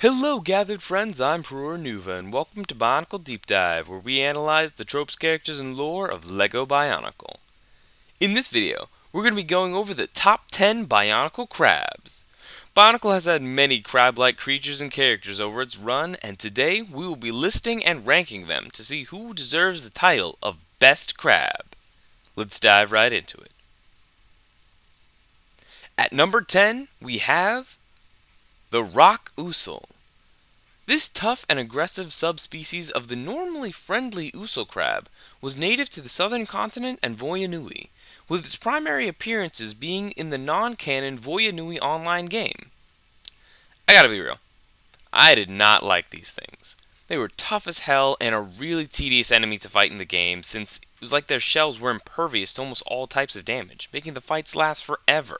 Hello, gathered friends, I'm Perur Nuva, and welcome to Bionicle Deep Dive, where we analyze the tropes, characters, and lore of LEGO Bionicle. In this video, we're going to be going over the top 10 Bionicle crabs. Bionicle has had many crab-like creatures and characters over its run, and today we will be listing and ranking them to see who deserves the title of Best Crab. Let's dive right into it. At number 10, we have the Rock Usul. This tough and aggressive subspecies of the normally friendly usul crab was native to the southern continent and Voyanui, with its primary appearances being in the non-canon Voyanui online game. I gotta be real, I did not like these things. They were tough as hell and a really tedious enemy to fight in the game, since it was like their shells were impervious to almost all types of damage, making the fights last forever.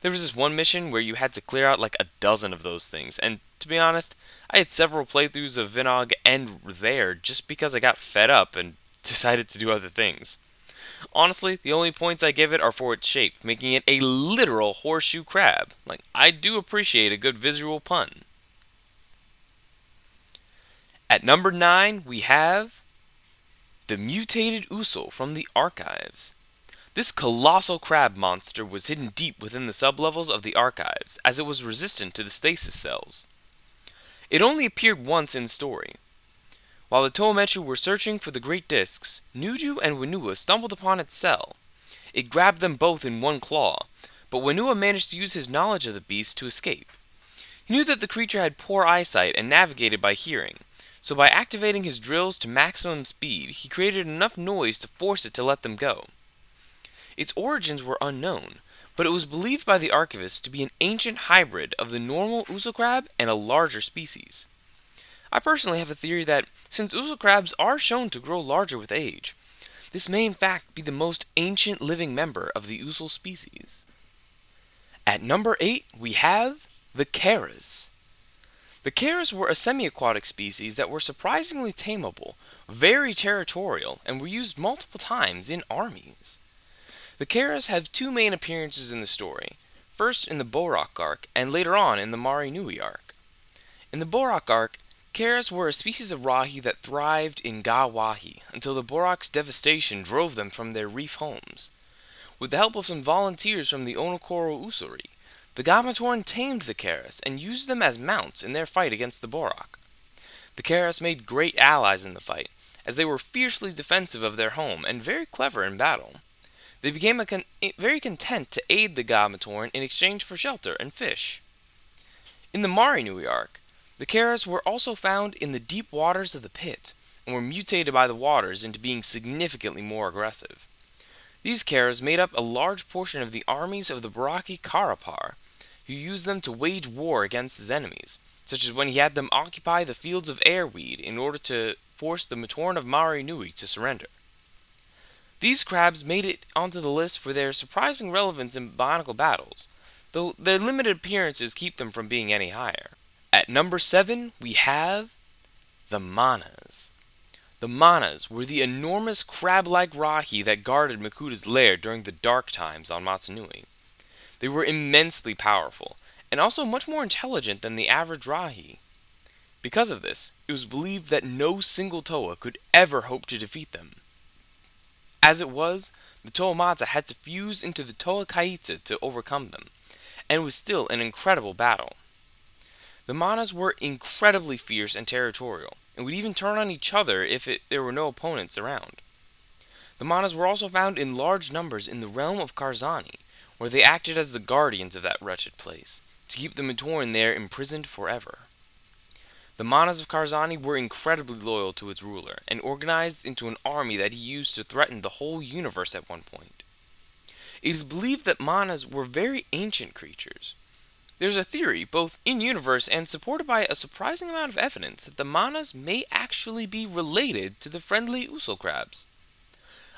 There was this one mission where you had to clear out like a dozen of those things, and to be honest, I had several playthroughs of Vinog end there just because I got fed up and decided to do other things. Honestly, the only points I give it are for its shape, making it a literal horseshoe crab. Like, I do appreciate a good visual pun. At number 9, we have the mutated usul from the archives. This colossal crab monster was hidden deep within the sublevels of the archives, as it was resistant to the stasis cells. It only appeared once in story. While the Tohometsu were searching for the Great Discs, Nuju and Whenua stumbled upon its cell. It grabbed them both in one claw, but Whenua managed to use his knowledge of the beast to escape. He knew that the creature had poor eyesight and navigated by hearing, so by activating his drills to maximum speed, he created enough noise to force it to let them go. Its origins were unknown, but it was believed by the archivists to be an ancient hybrid of the normal usul crab and a larger species. I personally have a theory that, since usul crabs are shown to grow larger with age, this may in fact be the most ancient living member of the usul species. At number 8, we have the Keras. The Keras were a semi-aquatic species that were surprisingly tameable, very territorial, and were used multiple times in armies. The Keras have two main appearances in the story, first in the Borak arc, and later on in the Mari Nui arc. In the Borak arc, Keras were a species of Rahi that thrived in Ga-Wahi, until the Borak's devastation drove them from their reef homes. With the help of some volunteers from the Onokoro Usuri, the Gamatoran tamed the Keras and used them as mounts in their fight against the Borak. The Keras made great allies in the fight, as they were fiercely defensive of their home and very clever in battle. They became very content to aid the Gamatoran in exchange for shelter and fish. In the Mari Nui arc, the Keras were also found in the deep waters of the pit, and were mutated by the waters into being significantly more aggressive. These Keras made up a large portion of the armies of the Baraki Karapar, who used them to wage war against his enemies, such as when he had them occupy the fields of Airweed in order to force the Matoran of Mari Nui to surrender. These crabs made it onto the list for their surprising relevance in Bionicle battles, though their limited appearances keep them from being any higher. At number 7, we have the Manas. The Manas were the enormous crab-like Rahi that guarded Makuta's lair during the dark times on Matsunui. They were immensely powerful, and also much more intelligent than the average Rahi. Because of this, it was believed that no single Toa could ever hope to defeat them. As it was, the Tohomata had to fuse into the Toa Kaitse to overcome them, and it was still an incredible battle. The Manas were incredibly fierce and territorial, and would even turn on each other if there were no opponents around. The Manas were also found in large numbers in the realm of Karzani, where they acted as the guardians of that wretched place, to keep the Matoran there imprisoned forever. The Manas of Karzani were incredibly loyal to its ruler, and organized into an army that he used to threaten the whole universe at one point. It is believed that Manas were very ancient creatures. There's a theory, both in-universe and supported by a surprising amount of evidence, that the Manas may actually be related to the friendly usul crabs.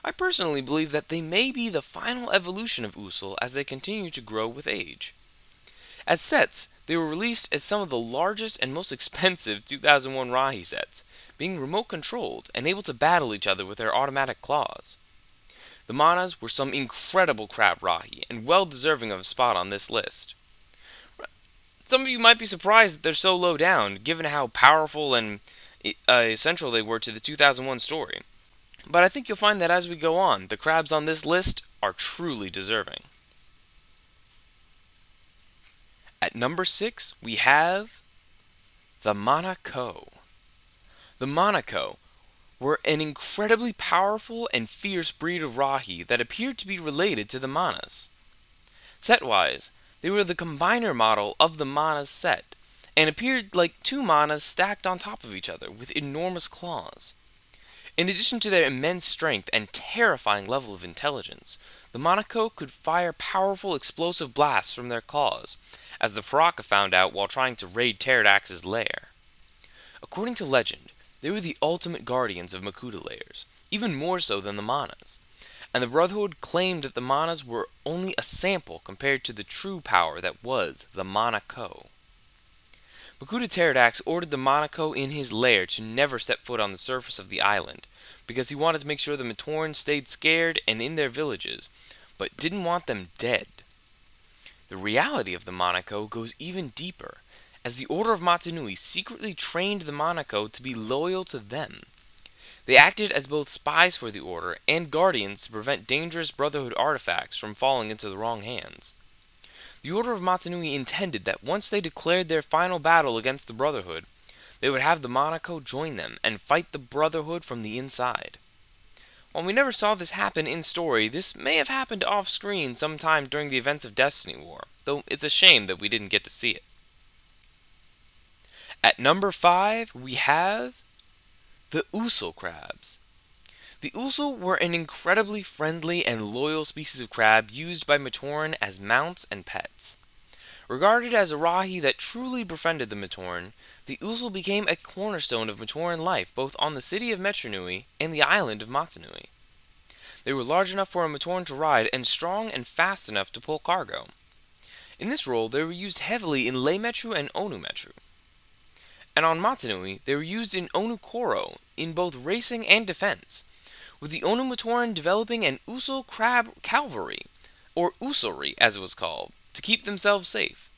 I personally believe that they may be the final evolution of usul as they continue to grow with age. As sets, they were released as some of the largest and most expensive 2001 Rahi sets, being remote-controlled and able to battle each other with their automatic claws. The Manas were some incredible crab Rahi, and well deserving of a spot on this list. Some of you might be surprised that they're so low down, given how powerful and essential they were to the 2001 story. But I think you'll find that as we go on, the crabs on this list are truly deserving. At number 6, we have the Monaco. The Monaco were an incredibly powerful and fierce breed of Rahi that appeared to be related to the Manas. Set-wise, they were the combiner model of the Manas set, and appeared like two Manas stacked on top of each other with enormous claws. In addition to their immense strength and terrifying level of intelligence, the Monaco could fire powerful explosive blasts from their claws, as the Paraka found out while trying to raid Pterodax's lair. According to legend, they were the ultimate guardians of Makuta lairs, even more so than the Manas, and the Brotherhood claimed that the Manas were only a sample compared to the true power that was the Monaco. Makuta Pterodax ordered the Monaco in his lair to never step foot on the surface of the island, because he wanted to make sure the Matorns stayed scared and in their villages, but didn't want them dead. The reality of the Monaco goes even deeper, as the Order of Matanui secretly trained the Monaco to be loyal to them. They acted as both spies for the Order and guardians to prevent dangerous Brotherhood artifacts from falling into the wrong hands. The Order of Matanui intended that once they declared their final battle against the Brotherhood, they would have the Monaco join them and fight the Brotherhood from the inside. While we never saw this happen in story, this may have happened off-screen sometime during the events of Destiny War, though it's a shame that we didn't get to see it. At number 5, we have the Usul crabs. The Usul were an incredibly friendly and loyal species of crab used by Matoran as mounts and pets. Regarded as a Rahi that truly befriended the Matoran, the Usul became a cornerstone of Matoran life both on the city of Metronui and the island of Matanui. They were large enough for a Matoran to ride and strong and fast enough to pull cargo. In this role, they were used heavily in Lei-Metru and Onu-Metru. And on Matanui, they were used in Onu-Koro in both racing and defense, with the Onu Matoran developing an Usul crab cavalry, or Usulry as it was called, to keep themselves safe.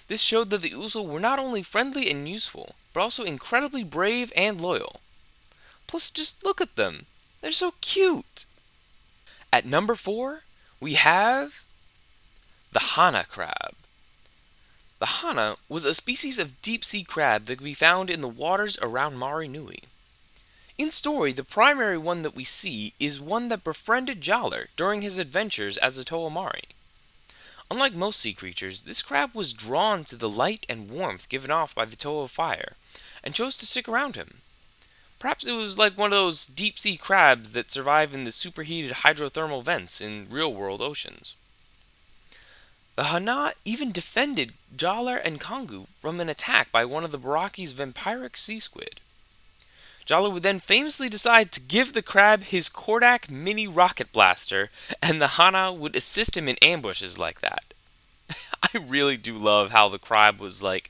This showed that the Usul were not only friendly and useful, but also incredibly brave and loyal. Plus, just look at them. They're so cute. At number 4, we have the Hahnah crab. The Hahnah was a species of deep-sea crab that could be found in the waters around Mari Nui. In story, the primary one that we see is one that befriended Jaller during his adventures as a Toa Mari. Unlike most sea creatures, this crab was drawn to the light and warmth given off by the Toa of Fire, and chose to stick around him. Perhaps it was like one of those deep-sea crabs that survive in the superheated hydrothermal vents in real-world oceans. The Hahnah even defended Jaller and Kongu from an attack by one of the Baraki's vampiric sea squid. Jaller would then famously decide to give the crab his Kordak mini rocket blaster, and the Hahnah would assist him in ambushes like that. I really do love how the crab was like,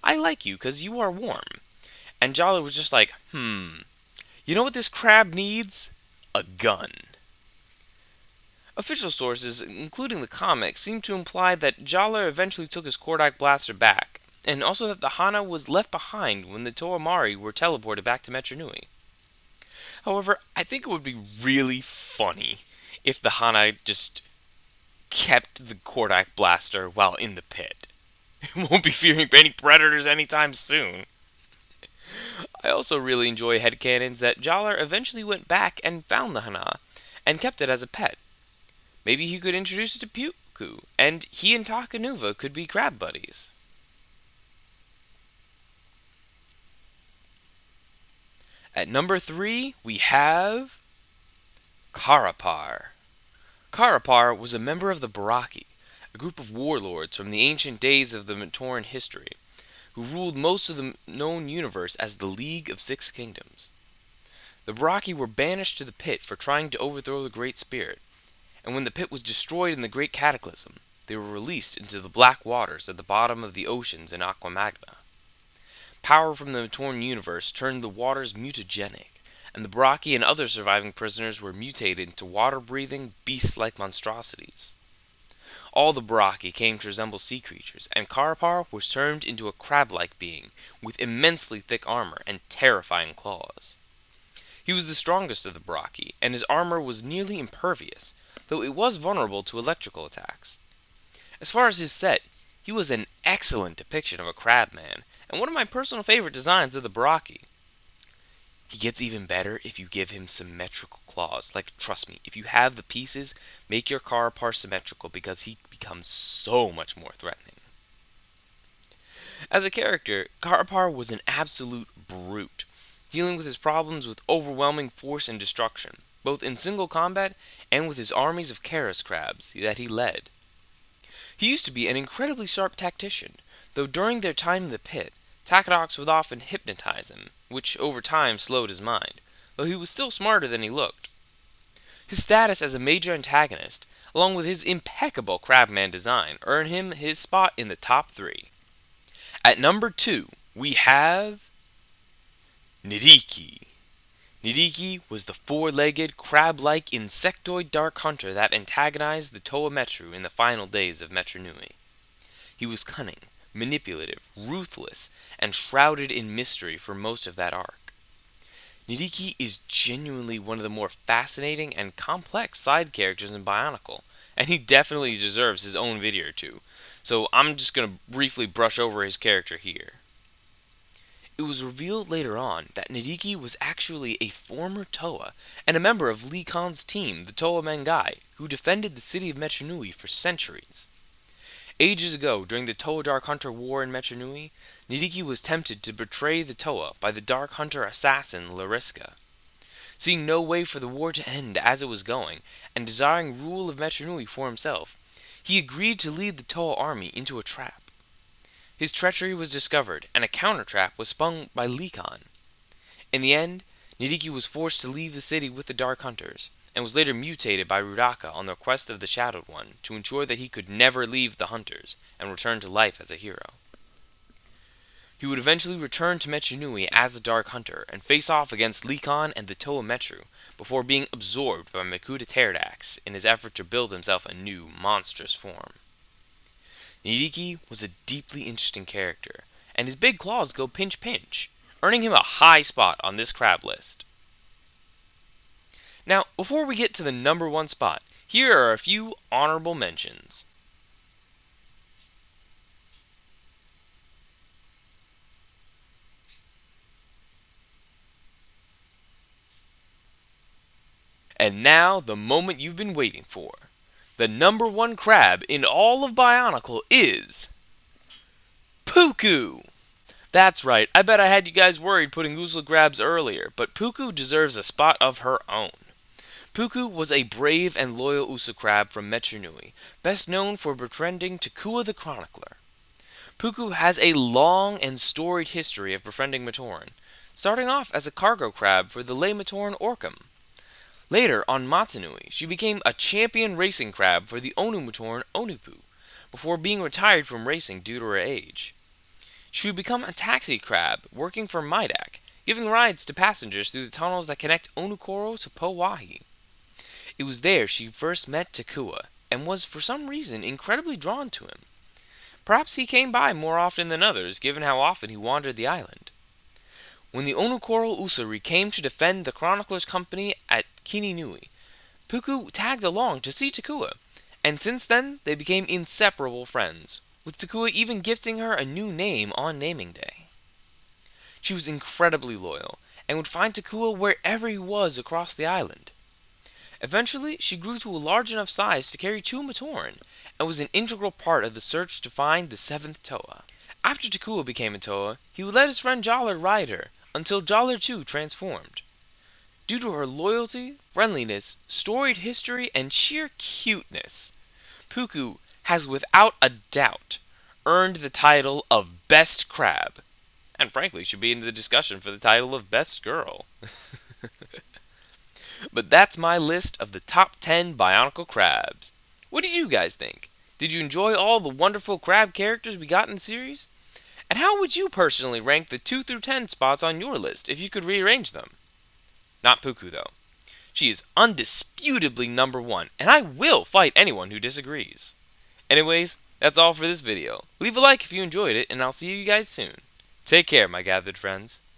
I like you because you are warm. And Jaller was just like, you know what this crab needs? A gun. Official sources, including the comics, seem to imply that Jaller eventually took his Kordak blaster back, and also that the Hahnah was left behind when the Toa Mari were teleported back to Metronui. However, I think it would be really funny if the Hahnah just kept the Kordak blaster while in the pit. It won't be fearing any predators anytime soon. I also really enjoy headcanons that Jaller eventually went back and found the Hahnah, and kept it as a pet. Maybe he could introduce it to Pewku, and he and Takanuva could be crab buddies. At number 3, we have Karapar. Karapar was a member of the Baraki, a group of warlords from the ancient days of the Matoran history, who ruled most of the known universe as the League of Six Kingdoms. The Baraki were banished to the pit for trying to overthrow the Great Spirit, and when the pit was destroyed in the Great Cataclysm, they were released into the black waters at the bottom of the oceans in Aqua Magna. Power from the Matoran universe turned the waters mutagenic, and the Baraki and other surviving prisoners were mutated into water-breathing, beast-like monstrosities. All the Baraki came to resemble sea creatures, and Karapar was turned into a crab-like being with immensely thick armor and terrifying claws. He was the strongest of the Baraki, and his armor was nearly impervious, though it was vulnerable to electrical attacks. As far as his set, he was an excellent depiction of a crabman, and one of my personal favorite designs of the Baraki. He gets even better if you give him symmetrical claws. Like, trust me, if you have the pieces, make your Karapar symmetrical because he becomes so much more threatening. As a character, Karapar was an absolute brute, dealing with his problems with overwhelming force and destruction, both in single combat and with his armies of Karas crabs that he led. He used to be an incredibly sharp tactician, though during their time in the pit, Takadox would often hypnotize him, which over time slowed his mind, though he was still smarter than he looked. His status as a major antagonist, along with his impeccable Crabman design, earned him his spot in the top 3. At number 2, we have Nidiki. Nidiki was the four-legged, crab-like insectoid dark hunter that antagonized the Toa Metru in the final days of Metru Nui. He was cunning, manipulative, ruthless, and shrouded in mystery for most of that arc. Nidiki is genuinely one of the more fascinating and complex side characters in Bionicle, and he definitely deserves his own video or two, so I'm just going to briefly brush over his character here. It was revealed later on that Nidiki was actually a former Toa and a member of Lee Khan's team, the Toa Mangai, who defended the city of Metru Nui for centuries. Ages ago, during the Toa Dark Hunter War in Metru Nui, Nidiki was tempted to betray the Toa by the Dark Hunter assassin Lariska. Seeing no way for the war to end as it was going, and desiring rule of Metru Nui for himself, he agreed to lead the Toa army into a trap. His treachery was discovered, and a counter-trap was spun by Lee Khan. In the end, Nidiki was forced to leave the city with the Dark Hunters, and was later mutated by Rudaka on the request of the Shadowed One to ensure that he could never leave the Hunters and return to life as a hero. He would eventually return to Metru Nui as a Dark Hunter and face off against Lee Khan and the Toa Metru before being absorbed by Makuta Pterodax in his effort to build himself a new, monstrous form. Nidiki was a deeply interesting character, and his big claws go pinch-pinch, earning him a high spot on this crab list. Now, before we get to the number 1 spot, here are a few honorable mentions. And now, the moment you've been waiting for. The number 1 crab in all of Bionicle is Pewku! That's right, I bet I had you guys worried putting Oozle Grabs earlier, but Pewku deserves a spot of her own. Pewku was a brave and loyal Usa crab from Metru Nui, best known for befriending Takua the Chronicler. Pewku has a long and storied history of befriending Matoran, starting off as a cargo crab for the lay Matoran Orcam. Later, on Matanui, she became a champion racing crab for the Onu Matoran Onupu, before being retired from racing due to her age. She would become a taxi crab, working for Midak, giving rides to passengers through the tunnels that connect Onukoro to Powahi. It was there she first met Takua, and was for some reason incredibly drawn to him. Perhaps he came by more often than others, given how often he wandered the island. When the Onukoro Usari came to defend the Chronicler's company at Kininui, Pewku tagged along to see Takua, and since then they became inseparable friends, with Takua even gifting her a new name on naming day. She was incredibly loyal, and would find Takua wherever he was across the island. Eventually, she grew to a large enough size to carry 2 Matoran, and was an integral part of the search to find the 7th Toa. After Takua became a Toa, he would let his friend Jaller ride her, until Jaller too transformed. Due to her loyalty, friendliness, storied history, and sheer cuteness, Pewku has without a doubt earned the title of Best Crab, and frankly should be in the discussion for the title of Best Girl. But that's my list of the top 10 Bionicle crabs. What did you guys think? Did you enjoy all the wonderful crab characters we got in the series? And how would you personally rank the 2 through 10 spots on your list if you could rearrange them? Not Pewku, though. She is undisputably number 1, and I will fight anyone who disagrees. Anyways, that's all for this video. Leave a like if you enjoyed it, and I'll see you guys soon. Take care, my gathered friends.